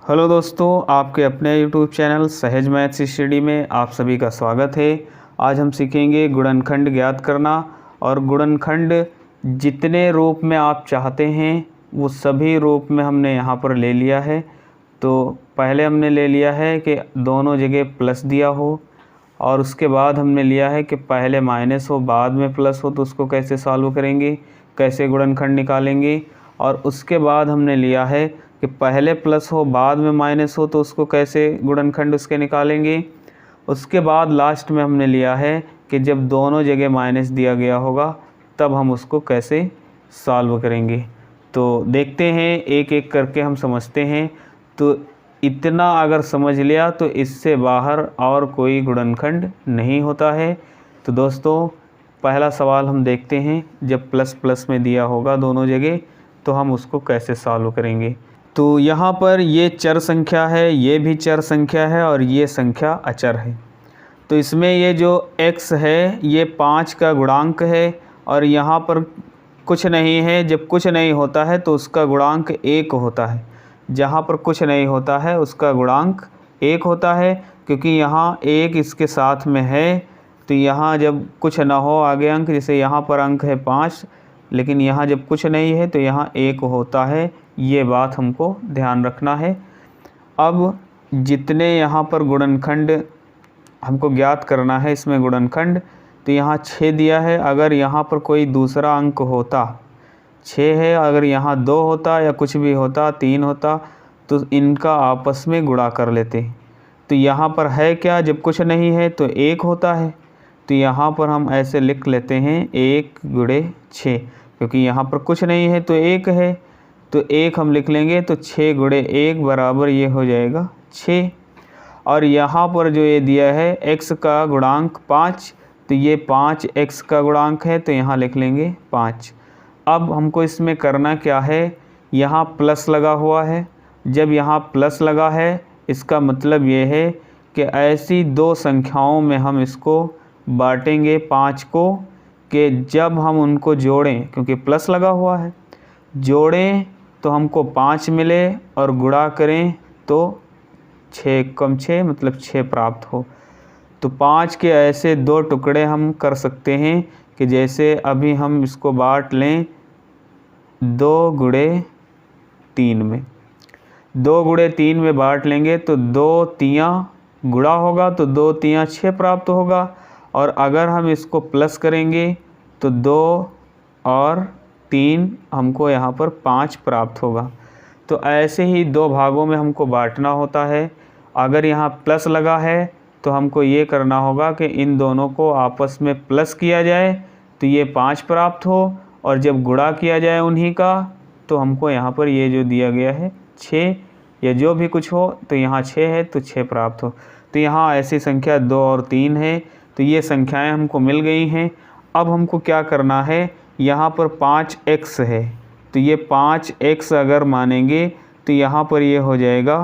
Hello दोस्तों, आपके अपने यूट्यूब चैनल सहज मैथ्स स्टडी में आप सभी का स्वागत है। आज हम सीखेंगे गुणनखंड ज्ञात करना। और गुणनखंड जितने रूप में आप चाहते हैं वो सभी रूप में हमने यहाँ पर ले लिया है। तो पहले हमने ले लिया है कि दोनों जगह प्लस दिया हो, और उसके बाद हमने लिया है कि पहले माइनस हो बाद में प्लस हो, तो उसको कैसे सॉल्व करेंगे, कैसे गुणनखंड निकालेंगे। और उसके बाद हमने लिया है कि पहले प्लस हो बाद में माइनस हो, तो उसको कैसे गुणनखंड उसके निकालेंगे। उसके बाद लास्ट में हमने लिया है कि जब दोनों जगह माइनस दिया गया होगा तब हम उसको कैसे सॉल्व करेंगे। तो देखते हैं, एक एक करके हम समझते हैं। तो इतना अगर समझ लिया तो इससे बाहर और कोई गुणनखंड नहीं होता है। तो दोस्तों, पहला सवाल हम देखते हैं। जब प्लस प्लस में दिया होगा दोनों जगह तो हम उसको कैसे सॉल्व करेंगे। तो यहाँ पर ये चर संख्या है, ये भी चर संख्या है, और ये संख्या अचर है। तो इसमें ये जो x है ये 5 का गुणांक है, और यहाँ पर कुछ नहीं है। जब कुछ नहीं होता है तो उसका गुणांक 1 होता है। जहाँ पर कुछ नहीं होता है उसका गुणांक 1 होता है, क्योंकि यहाँ 1 इसके साथ में है। तो यहाँ जब कुछ ना हो आगे अंक, जैसे यहाँ पर अंक है 5, लेकिन यहाँ जब कुछ नहीं है तो यहाँ 1 होता है। ये बात हमको ध्यान रखना है। अब जितने यहाँ पर गुणनखंड हमको ज्ञात करना है, इसमें गुणनखंड, तो यहाँ 6 दिया है। अगर यहाँ पर कोई दूसरा अंक होता, 6 है, अगर यहाँ 2 होता या कुछ भी होता, 3 होता, तो इनका आपस में गुणा कर लेते। तो यहाँ पर है क्या, जब कुछ नहीं है तो 1 होता है। तो यहाँ पर हम ऐसे लिख लेते हैं 1 गुणे 6, क्योंकि यहाँ पर कुछ नहीं है तो 1 है। तो 1 हम लिख लेंगे, तो 6 गुणे 1 बराबर ये हो जाएगा 6। और यहाँ पर जो ये दिया है x का गुणांक 5, तो ये 5 x का गुणांक है, तो यहाँ लिख लेंगे 5। अब हमको इसमें करना क्या है, यहाँ प्लस लगा हुआ है। जब यहाँ प्लस लगा है इसका मतलब ये है कि ऐसी दो संख्याओं में हम इसको बांटेंगे 5 को, कि जब हम उनको जोड़ें, क्योंकि प्लस लगा हुआ है, जोड़ें तो हमको 5 मिले, और गुणा करें तो 6 कम 6 मतलब 6 प्राप्त हो। तो 5 के ऐसे 2 टुकड़े हम कर सकते हैं कि जैसे अभी हम इसको बांट लें 2 गुणे 3 में। 2 गुणे 3 में बांट लेंगे तो 2 तियाँ गुणा होगा, तो 2 तियाँ 6 प्राप्त होगा। और अगर हम इसको प्लस करेंगे तो 2 और 3 हमको यहाँ पर 5 प्राप्त होगा। तो ऐसे ही 2 भागों में हमको बांटना होता है। अगर यहाँ प्लस लगा है तो हमको ये करना होगा कि इन दोनों को आपस में प्लस किया जाए तो ये 5 प्राप्त हो, और जब गुणा किया जाए उन्हीं का तो हमको यहाँ पर ये जो दिया गया है 6 या जो भी कुछ हो, तो यहाँ 6 है तो 6 प्राप्त हो। तो यहाँ ऐसी संख्या 2 और 3 है। तो ये संख्याएं हमको मिल गई हैं। अब हमको क्या करना है, यहाँ पर 5x है, तो ये 5x अगर मानेंगे तो यहाँ पर ये हो जाएगा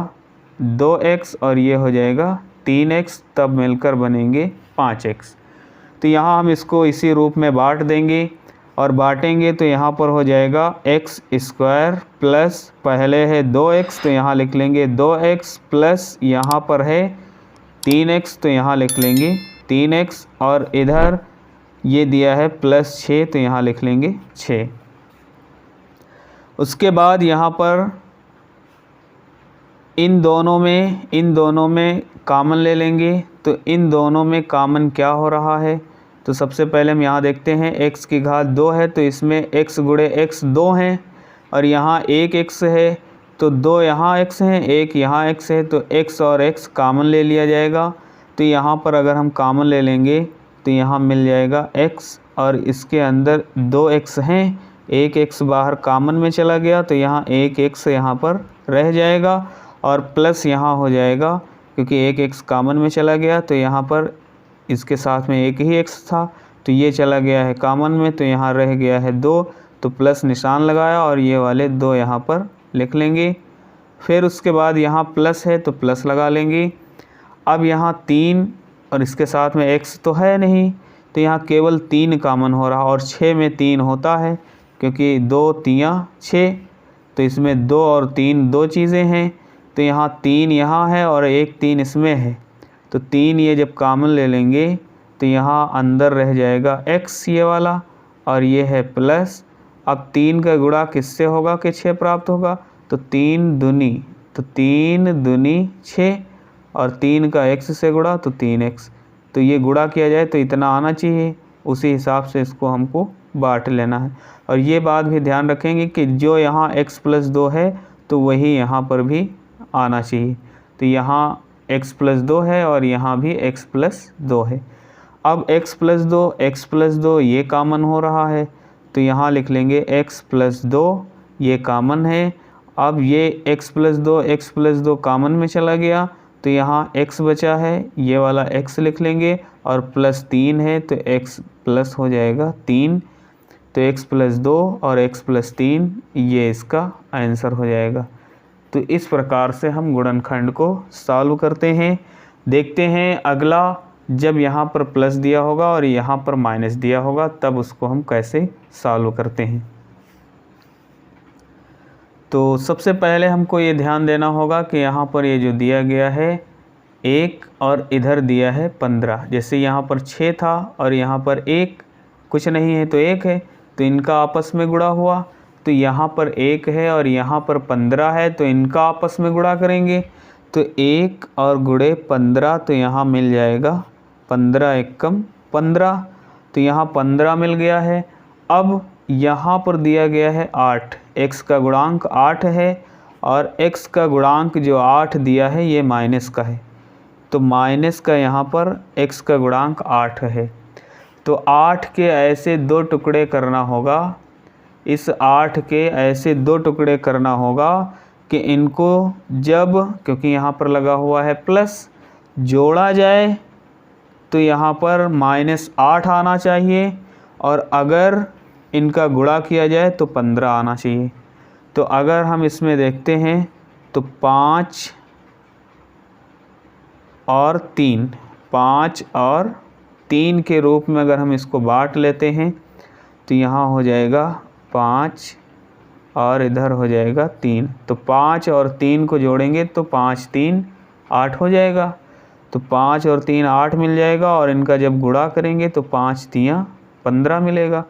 2x और ये हो जाएगा 3x, तब मिलकर बनेंगे 5x। तो यहाँ हम इसको इसी रूप में बांट देंगे, और बांटेंगे तो यहाँ पर हो जाएगा x स्क्वायर प्लस, पहले है 2x तो यहाँ लिख लेंगे 2x, प्लस यहाँ पर है 3x तो यहाँ लिख लेंगे 3x, और इधर ये दिया है प्लस 6 तो यहाँ लिख लेंगे 6। उसके बाद यहाँ पर इन दोनों में कॉमन ले लेंगे। तो इन दोनों में कॉमन क्या हो रहा है, तो सबसे पहले हम यहाँ देखते हैं x की घात 2 है, तो इसमें x गुणे x 2 हैं, और यहाँ 1 x है, तो 2 यहाँ x हैं, 1 यहाँ x है, तो x और x कॉमन ले लिया जाएगा। तो यहाँ पर अगर हम कॉमन ले लेंगे तो यहाँ मिल जाएगा x, और इसके अंदर 2x हैं, 1 x बाहर कॉमन में चला गया, तो यहाँ 1 x यहाँ पर रह जाएगा, और प्लस यहाँ हो जाएगा, क्योंकि 1 x कॉमन में चला गया, तो यहाँ पर इसके साथ में 1 ही x था, तो ये चला गया है कॉमन में, तो यहाँ रह गया है 2, तो प्लस निशान लगाया और ये वाले 2 यहाँ पर लिख लेंगे। फिर उसके बाद यहाँ प्लस है तो प्लस लगा लेंगे। अब यहाँ 3 और इसके साथ में x तो है नहीं, तो यहाँ केवल 3 कॉमन हो रहा, और 6 में 3 होता है, क्योंकि 2 तियाँ 6, तो इसमें 2 और 3 दो चीज़ें हैं। तो यहाँ 3 यहाँ है और एक 3 इसमें है, तो 3 ये जब कॉमन ले लेंगे तो यहाँ अंदर रह जाएगा x ये वाला, और ये है प्लस। अब 3 का गुणा किससे होगा कि 6 प्राप्त होगा, तो 3 दूनी 6, और 3 का x से गुणा तो 3x। तो ये गुणा किया जाए तो इतना आना चाहिए, उसी हिसाब से इसको हमको बांट लेना है। और ये बात भी ध्यान रखेंगे कि जो यहाँ x+2 है तो वही यहाँ पर भी आना चाहिए। तो यहाँ x+2 है और यहाँ भी x+2 है। अब x+2 ये कॉमन हो रहा है, तो यहाँ लिख लेंगे x+2 ये कॉमन है। अब ये x+2 कॉमन में चला गया तो यहाँ x बचा है, ये वाला x लिख लेंगे, और +3 है तो x प्लस हो जाएगा 3। तो x+2 और x+3 ये इसका आंसर हो जाएगा। तो इस प्रकार से हम गुणनखंड को सॉल्व करते हैं। देखते हैं अगला, जब यहाँ पर प्लस दिया होगा और यहाँ पर माइनस दिया होगा तब उसको हम कैसे सॉल्व करते हैं। तो सबसे पहले हमको ये ध्यान देना होगा कि यहाँ पर ये जो दिया गया है 1 और इधर दिया है 15। जैसे यहाँ पर 6 था और यहाँ पर 1 कुछ नहीं है तो 1 है, तो इनका आपस में गुणा हुआ। तो यहाँ पर 1 है और यहाँ पर 15 है, तो इनका आपस में गुणा करेंगे तो 1 और गुणे 15, तो यहाँ मिल जाएगा 15 एकम 15। तो यहाँ 15 मिल गया है। अब यहाँ पर दिया गया है 8, x का गुणांक 8 है, और x का गुणांक जो 8 दिया है ये माइनस का है, तो माइनस का यहाँ पर x का गुणांक 8 है। तो 8 के ऐसे 2 टुकड़े करना होगा, इस 8 के ऐसे 2 टुकड़े करना होगा कि इनको जब, क्योंकि यहाँ पर लगा हुआ है प्लस, जोड़ा जाए तो यहाँ पर -8 आना चाहिए, और अगर इनका गुणा किया जाए तो 15 आना चाहिए। तो अगर हम इसमें देखते हैं तो 5 और 3 के रूप में अगर हम इसको बांट लेते हैं तो यहाँ हो जाएगा 5 और इधर हो जाएगा 3। तो 5 और 3 को जोड़ेंगे तो 5 3 8 हो जाएगा। तो 5 और 3 8 मिल जाएगा, और इनका जब गुणा करेंगे तो 5 3 15 मिलेगा।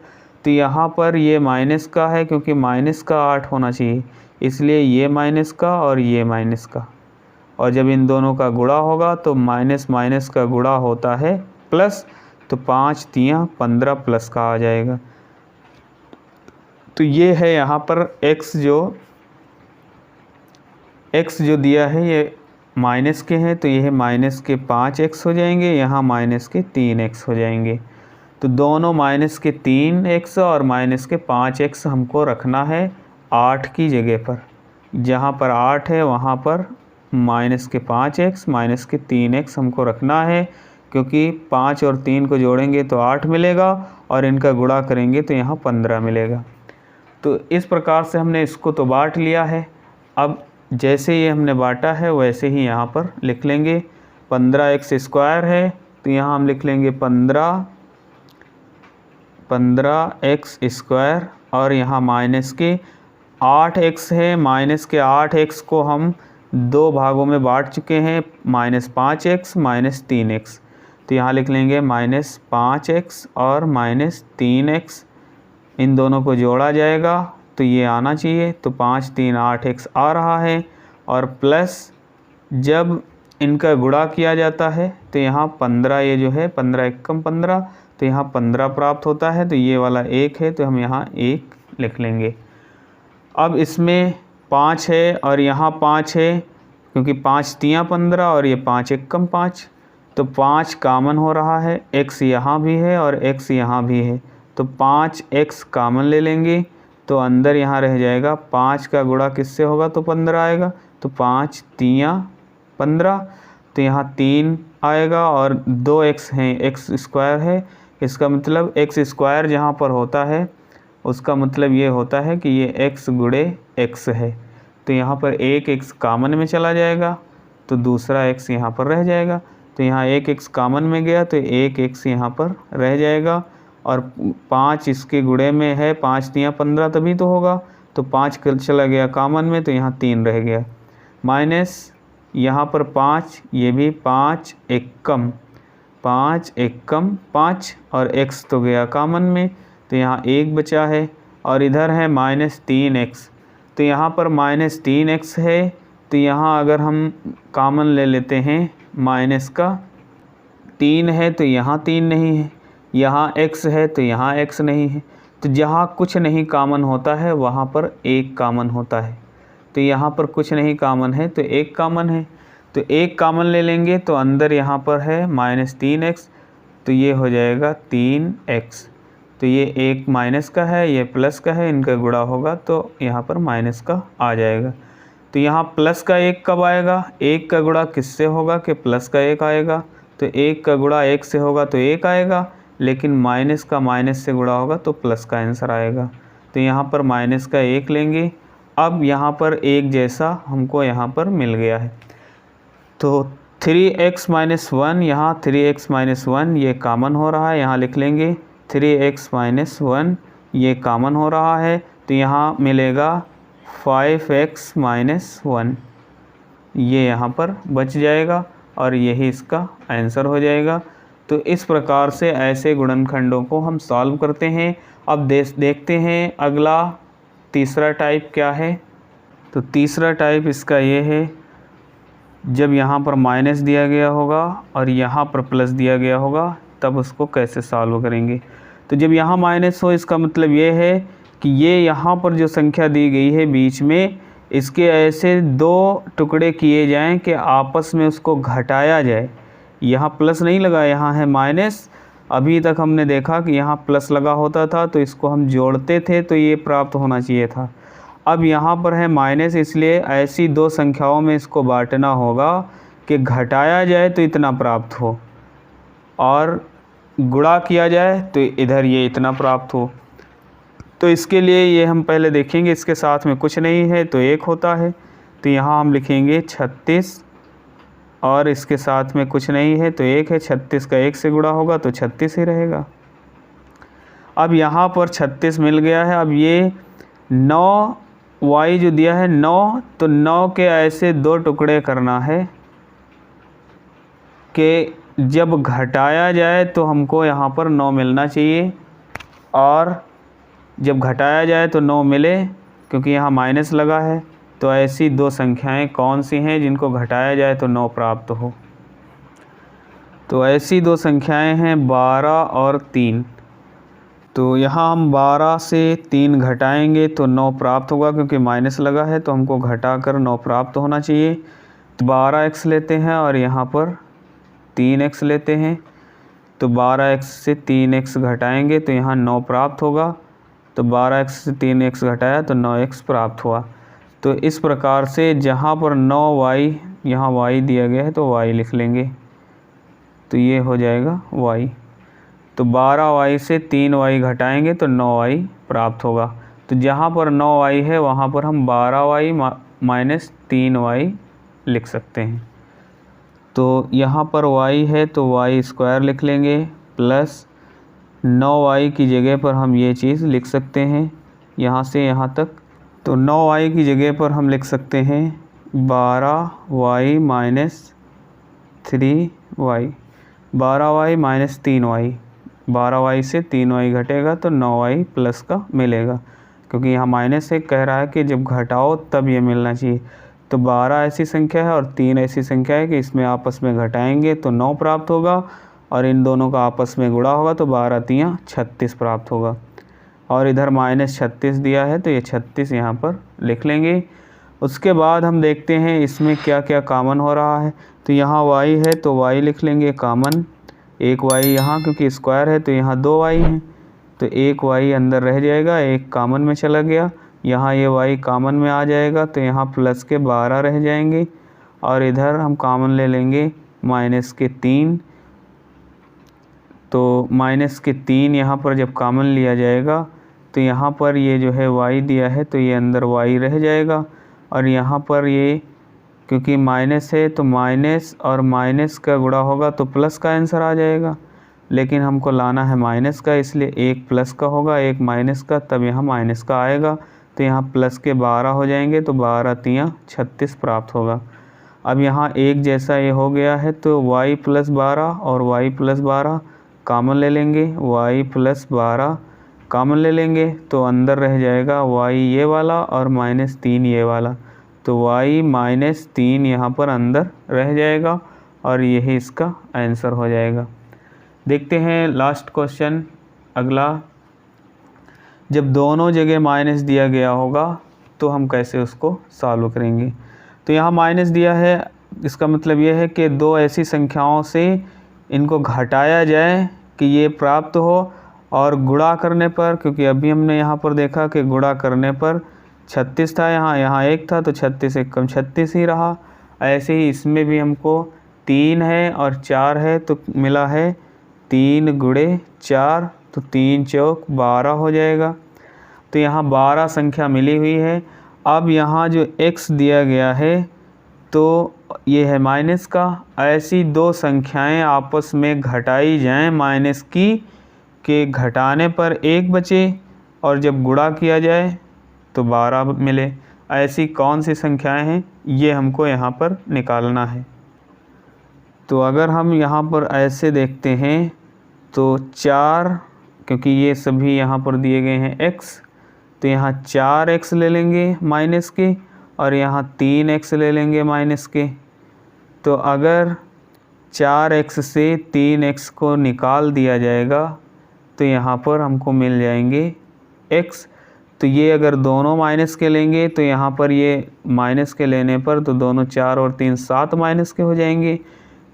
तो यहाँ पर ये माइनस का है, क्योंकि माइनस का 8 होना चाहिए, इसलिए ये माइनस का और ये माइनस का, और जब इन दोनों का गुणा होगा तो माइनस माइनस का गुणा होता है प्लस, तो 5 3 15 प्लस का आ जाएगा। तो ये है यहाँ पर x जो दिया है ये माइनस के हैं, तो ये है माइनस के 5x हो जाएंगे, यहाँ माइनस के 3x हो जाएंगे। तो दोनों माइनस के 3x और माइनस के 5x हमको रखना है 8 की जगह पर। जहाँ पर 8 है वहाँ पर माइनस के 5x माइनस के 3x हमको रखना है, क्योंकि 5 और 3 को जोड़ेंगे तो 8 मिलेगा, और इनका गुणा करेंगे तो यहाँ 15 मिलेगा। तो इस प्रकार से हमने इसको तो बांट लिया है। अब जैसे ये हमने बांटा है वैसे ही यहाँ पर लिख लेंगे। 15x² है तो यहाँ हम लिख लेंगे 15x², और यहाँ माइनस के 8x है, माइनस के 8x को हम 2 भागों में बांट चुके हैं, -5x -3x। तो यहाँ लिख लेंगे -5x और -3x, इन दोनों को जोड़ा जाएगा तो ये आना चाहिए। तो 5 3 8x आ रहा है, और प्लस जब इनका गुणा किया जाता है तो यहाँ 15, ये जो है 15 एकम 15, तो यहाँ 15 प्राप्त होता है। तो ये वाला 1 है तो हम यहाँ 1 लिख लेंगे। अब इसमें 5 है और यहाँ 5 है, क्योंकि 5 3 15 और ये 5 एकम 5, तो 5 कॉमन हो रहा है, x यहाँ भी है और x यहाँ भी है, तो 5x कॉमन ले लेंगे, तो अंदर यहाँ रह जाएगा 5 का गुणा किससे होगा तो 15 आएगा, तो 5 3 15, तो यहाँ 3 आएगा, और 2x हैं, x² है, इसका मतलब x² जहाँ पर होता है उसका मतलब ये होता है कि ये x गुणे x है। तो यहाँ पर एक x कॉमन में चला जाएगा तो दूसरा x यहाँ पर रह जाएगा, तो यहाँ एक x कॉमन में गया तो एक x यहाँ पर रह जाएगा, और 5 इसके गुणे में है, 5 3 15 तभी तो होगा, तो 5 चला गया कॉमन में तो यहाँ 3 रह गया। माइनस यहाँ पर 5, ये भी 5 एकम 5 और x तो गया कॉमन में, तो यहाँ 1 बचा है। और इधर है -3x, तो यहाँ पर -3x है, तो यहाँ अगर हम कॉमन ले लेते हैं माइनस का, 3 है तो यहाँ 3 नहीं है, यहाँ x है तो यहाँ x नहीं है। तो जहाँ कुछ नहीं कॉमन होता है वहाँ पर 1 कॉमन होता है। तो यहाँ पर कुछ नहीं कॉमन है तो 1 कॉमन है, तो 1 कॉमन ले लेंगे तो अंदर यहाँ पर है -3x, तो ये हो जाएगा 3x। तो ये एक माइनस का है, ये प्लस का है, इनका गुणा होगा तो यहाँ पर माइनस का आ जाएगा। तो यहाँ प्लस का 1 कब आएगा, 1 का गुणा किससे होगा कि प्लस का 1 आएगा, तो 1 का गुणा 1 से होगा तो 1 आएगा, लेकिन माइनस का माइनस से गुणा होगा तो प्लस का आंसर आएगा। तो यहाँ पर माइनस का 1 लेंगे। अब यहाँ पर एक जैसा हमको यहाँ पर मिल गया है, तो 3x - 1, यहाँ 3x - 1 ये कॉमन हो रहा है, यहाँ लिख लेंगे 3x - 1 ये कॉमन हो रहा है, तो यहाँ मिलेगा 5x - 1, ये यहाँ पर बच जाएगा और यही इसका आंसर हो जाएगा। तो इस प्रकार से ऐसे गुणनखंडों को हम सॉल्व करते हैं। अब देखते हैं अगला तीसरा टाइप क्या है। तो तीसरा टाइप इसका ये है, जब यहाँ पर माइनस दिया गया होगा और यहाँ पर प्लस दिया गया होगा तब उसको कैसे सॉल्व करेंगे। तो जब यहाँ माइनस हो इसका मतलब ये है कि ये यहाँ पर जो संख्या दी गई है बीच में, इसके ऐसे 2 टुकड़े किए जाएं कि आपस में उसको घटाया जाए। यहाँ प्लस नहीं लगा, यहाँ है माइनस। अभी तक हमने देखा कि यहाँ प्लस लगा होता था तो इसको हम जोड़ते थे तो ये प्राप्त होना चाहिए था। अब यहाँ पर है माइनस, इसलिए ऐसी 2 संख्याओं में इसको बांटना होगा कि घटाया जाए तो इतना प्राप्त हो और गुणा किया जाए तो इधर ये इतना प्राप्त हो। तो इसके लिए ये हम पहले देखेंगे, इसके साथ में कुछ नहीं है तो 1 होता है, तो यहाँ हम लिखेंगे 36 और इसके साथ में कुछ नहीं है तो 1 है। 36 का 1 से गुणा होगा तो 36 ही रहेगा। अब यहाँ पर 36 मिल गया है। अब ये 9y जो दिया है 9, तो 9 के ऐसे 2 टुकड़े करना है कि जब घटाया जाए तो हमको यहाँ पर 9 मिलना चाहिए, और जब घटाया जाए तो 9 मिले, क्योंकि यहाँ माइनस लगा है। तो ऐसी 2 संख्याएं कौन सी हैं जिनको घटाया जाए तो 9 प्राप्त हो। तो ऐसी 2 संख्याएं हैं 12 और 3। तो यहाँ हम 12 से 3 घटाएंगे तो 9 प्राप्त होगा, क्योंकि माइनस लगा है तो हमको घटाकर 9 प्राप्त होना चाहिए। तो 12x लेते हैं और यहाँ पर 3x लेते हैं, तो 12x से 3x घटाएंगे तो यहाँ 9 प्राप्त होगा। तो 12x से 3x घटाया तो 9x प्राप्त हुआ। तो इस प्रकार से जहाँ पर 9y, यहाँ y दिया गया है तो y लिख लेंगे, तो ये हो जाएगा y। तो 12y से 3y घटाएंगे तो 9y प्राप्त होगा। तो जहाँ पर 9y है वहाँ पर हम 12y - 3y लिख सकते हैं। तो यहाँ पर y है तो y² लिख लेंगे, प्लस 9y की जगह पर हम ये चीज़ लिख सकते हैं यहाँ से यहाँ तक। तो 9y की जगह पर हम लिख सकते हैं 12y - 3y, 12y - 3y। 12y से 3y घटेगा तो 9y प्लस का मिलेगा, क्योंकि यहाँ माइनस एक कह रहा है कि जब घटाओ तब ये मिलना चाहिए। तो 12 ऐसी संख्या है और 3 ऐसी संख्या है कि इसमें आपस में घटाएंगे तो 9 प्राप्त होगा, और इन दोनों का आपस में गुणा होगा तो 12 3 36 प्राप्त होगा। और इधर -36 दिया है तो ये 36 यहाँ पर लिख लेंगे। उसके बाद हम देखते हैं इसमें क्या क्या कॉमन हो रहा है। तो यहाँ y है तो y लिख लेंगे कॉमन, एक y यहाँ क्योंकि स्क्वायर है तो यहाँ 2y हैं, तो एक y अंदर रह जाएगा, एक कॉमन में चला गया। यहाँ ये y कॉमन में आ जाएगा तो यहाँ प्लस के 12 रह जाएंगे, और इधर हम कॉमन ले लेंगे -3। तो -3 यहाँ पर जब कॉमन लिया जाएगा तो यहाँ पर ये जो है y दिया है तो ये अंदर y रह जाएगा, और यहाँ पर ये क्योंकि माइनस है तो माइनस और माइनस का गुणा होगा तो प्लस का आंसर आ जाएगा, लेकिन हमको लाना है माइनस का, इसलिए एक प्लस का होगा एक माइनस का, तब यहाँ माइनस का आएगा। तो यहाँ प्लस के 12 हो जाएंगे, तो 12 तियाँ 36 प्राप्त होगा। अब यहाँ एक जैसा ये हो गया है, तो y + 12 और y + 12 कॉमन ले लेंगे, y + 12 कॉमन ले लेंगे, तो अंदर रह जाएगा y ये वाला और -3 ये वाला, तो y -3 यहाँ पर अंदर रह जाएगा और यही इसका आंसर हो जाएगा। देखते हैं लास्ट क्वेश्चन अगला। जब दोनों जगह माइनस दिया गया होगा तो हम कैसे उसको सॉल्व करेंगे। तो यहाँ माइनस दिया है, इसका मतलब यह है कि दो ऐसी संख्याओं से इनको घटाया जाए कि ये प्राप्त हो, और गुणा करने पर, क्योंकि अभी हमने यहाँ पर देखा कि गुणा करने पर 36 था, यहाँ 1 था, तो 36 एक कम 36 ही रहा। ऐसे ही इसमें भी हमको 3 है और 4 है, तो मिला है 3 × 4, तो 3 चौक 12 हो जाएगा। तो यहाँ 12 संख्या मिली हुई है। अब यहाँ जो x दिया गया है तो ये है माइनस का। ऐसी दो संख्याएं आपस में घटाई जाएं माइनस की, के घटाने पर 1 बचे और जब गुणा किया जाए तो 12 मिले। ऐसी कौन सी संख्याएं हैं, ये हमको यहाँ पर निकालना है। तो अगर हम यहाँ पर ऐसे देखते हैं तो 4, क्योंकि ये सभी यहाँ पर दिए गए हैं x, तो यहाँ 4x ले लेंगे माइनस के और यहाँ 3x ले लेंगे माइनस के। तो अगर 4x से 3x को निकाल दिया जाएगा तो यहाँ पर हमको मिल जाएंगे x। तो ये अगर दोनों माइनस के लेंगे तो यहाँ पर ये माइनस के लेने पर तो दोनों 4 और 3 7 माइनस के हो जाएंगे,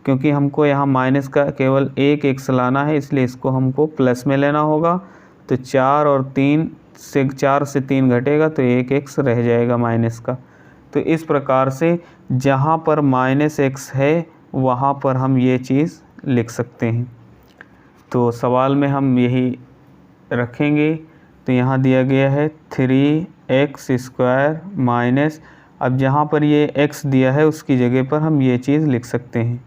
क्योंकि हमको यहाँ माइनस का केवल एक x लाना है, इसलिए इसको हमको प्लस में लेना होगा। तो 4 और 3 से 4 से 3 घटेगा तो 1 x रह जाएगा माइनस का। तो इस प्रकार से जहाँ पर -x है वहाँ पर हम ये चीज़ लिख सकते हैं। तो सवाल में हम यही रखेंगे। तो यहाँ दिया गया है 3x² माइनस, अब जहाँ पर ये x दिया है उसकी जगह पर हम ये चीज़ लिख सकते हैं।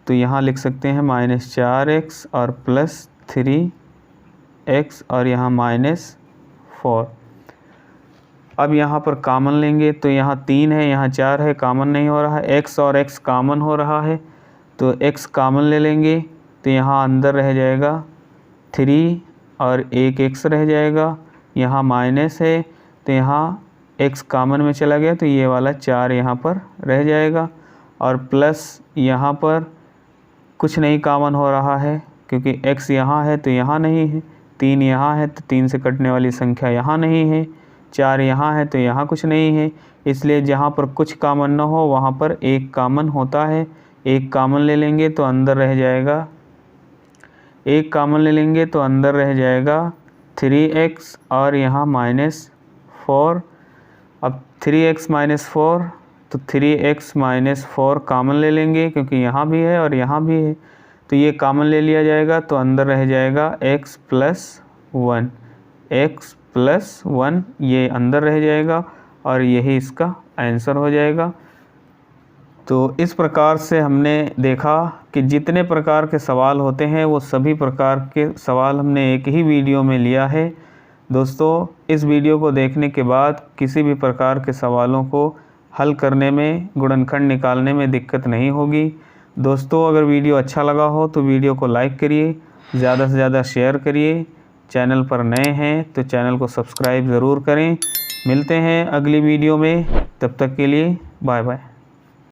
तो यहाँ लिख सकते हैं -4x और +3x और यहाँ -4। अब यहाँ पर कॉमन लेंगे तो यहाँ 3 है, यहाँ 4 है, कॉमन नहीं हो रहा है। x और x कॉमन हो रहा है, तो x कॉमन ले लेंगे, तो यहाँ अंदर रह जाएगा 3 और 1 x रह जाएगा। यहाँ माइनस है तो यहाँ x कॉमन में चला गया, तो ये वाला 4 यहाँ पर रह जाएगा। और प्लस यहाँ पर कुछ नहीं कॉमन हो रहा है, क्योंकि x यहाँ है तो यहाँ नहीं है, 3 यहाँ है तो 3 से कटने वाली संख्या यहाँ नहीं है, 4 यहाँ है तो यहाँ कुछ नहीं है। इसलिए जहाँ पर कुछ कॉमन ना हो वहाँ पर एक कॉमन होता है। एक कॉमन ले लेंगे तो अंदर रह जाएगा, एक कॉमन ले लेंगे तो अंदर रह जाएगा 3x और यहाँ -4। अब 3x -4, तो 3x -4 कॉमन ले लेंगे, क्योंकि यहाँ भी है और यहाँ भी है, तो ये कॉमन ले लिया जाएगा, तो अंदर रह जाएगा x + 1 ये अंदर रह जाएगा और यही इसका आंसर हो जाएगा। तो इस प्रकार से हमने देखा कि जितने प्रकार के सवाल होते हैं वो सभी प्रकार के सवाल हमने एक ही वीडियो में लिया है। दोस्तों, इस वीडियो को देखने के बाद किसी भी प्रकार के सवालों को हल करने में, गुणनखंड निकालने में दिक्कत नहीं होगी। दोस्तों, अगर वीडियो अच्छा लगा हो तो वीडियो को लाइक करिए, ज़्यादा से ज़्यादा शेयर करिए। चैनल पर नए हैं तो चैनल को सब्सक्राइब ज़रूर करें। मिलते हैं अगली वीडियो में, तब तक के लिए बाय बाय।